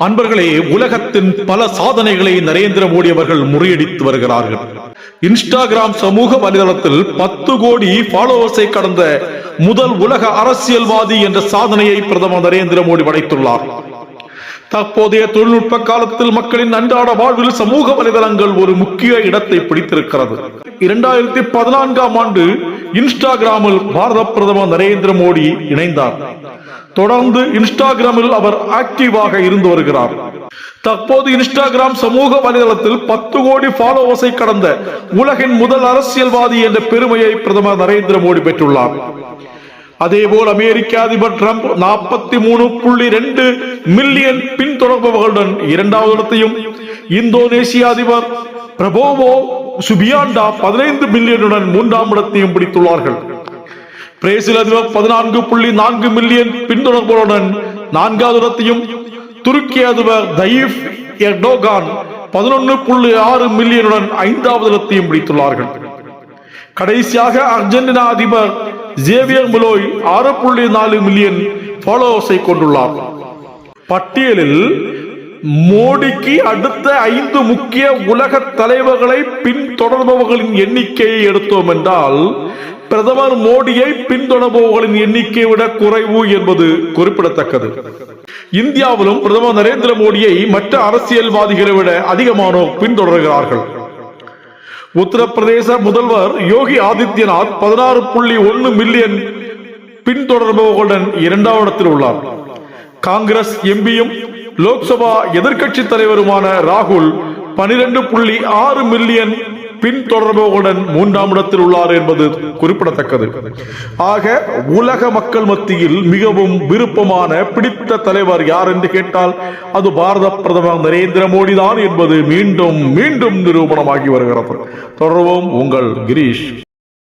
அன்பர்களே, உலகத்தின் பல சாதனைகளை நரேந்திர மோடி அவர்கள் முறியடித்து வருகிறார்கள். இன்ஸ்டாகிராம் சமூக வலைதளத்தில் 10 கோடி ஃபாலோவர்ஸை கடந்த முதல் உலக அரசியல்வாதி என்ற சாதனையை பிரதமர் நரேந்திர மோடி படைத்துள்ளார். தற்போதைய தொழில்நுட்ப காலத்தில் மக்களின் அன்றாட வாழ்வில் சமூக வலைதளங்கள் ஒரு முக்கிய இடத்தை பிடித்திருக்கிறது. 2014ஆம் ஆண்டு இன்ஸ்டாகிராமில் பாரத பிரதமர் நரேந்திர மோடி இணைந்தார். தொடர்ந்து இன்ஸ்டாகிராமில் அவர் ஆக்டிவாக இருந்து வருகிறார். தற்போது இன்ஸ்டாகிராம் சமூக வலைதளத்தில் 10 கோடி ஃபாலோவர்ஸை கடந்த உலகின் முதல் அரசியல்வாதி என்ற பெருமையை பிரதமர் நரேந்திர மோடி பெற்றுள்ளார். அதேபோல் அமெரிக்க அதிபர் டிரம்ப் 43.2 மில்லியன் பின்தொடர்பவர்களுடன் 2வது இடத்தையும், இந்தோனேசிய அதிபர் பிரபோவோ சுபியாண்டா 15 மில்லியனுடன் 3ஆம் இடத்தையும் பிடித்துள்ளார்கள். பிரேசில் அதிபர் 14.4 மில்லியன் பின்தொடர்பவர்களுடன் 4வது இடத்தையும், துருக்கி அதிபர் தயீப் எர்டோகான் 11.6 மில்லியனுடன் 5வது இடத்தையும் பிடித்துள்ளார்கள். கடைசியாக அர்ஜென்டினா அதிபர் ஜேவியர் மிலோய் 6.4 மில்லியன் ஃபாலோவர்ஸை கொண்டுள்ளார். பட்டியலில் மோடிக்கு அடுத்த 5 முக்கிய உலக தலைவர்களை பின்தொடர்பவர்களின் எண்ணிக்கையை எடுத்தோம் என்றால் பிரதமர் மோடியை பின்தொடர்பவர்களின் எண்ணிக்கையை விட குறைவு என்பது குறிப்பிடத்தக்கது. இந்தியாவிலும் பிரதமர் நரேந்திர மோடியை மற்ற அரசியல்வாதிகளை விட அதிகமானோர் பின்தொடர்கிறார்கள். உத்தரப்பிரதேச முதல்வர் யோகி ஆதித்யநாத் 16.1 மில்லியன் பின்தொடர்பவர்களுடன் 2வது இடத்தில் உள்ளார். காங்கிரஸ் எம்பியும் லோக்சபா எதிர்கட்சி தலைவருமான ராகுல் 12.6 மில்லியன் பின்தொடர்பவர்களுடன் 3ஆம் இடத்தில் உள்ளார் என்பது குறிப்பிடத்தக்கது. ஆக உலக மக்கள் மத்தியில் மிகவும் விருப்பமான பிடித்த தலைவர் யார் என்று கேட்டால் அது பாரத பிரதமர் நரேந்திர மோடி தான் என்பது மீண்டும் மீண்டும் நிரூபணமாகி வருகிறது. தொடர்வோம். உங்கள் கிரீஷ்.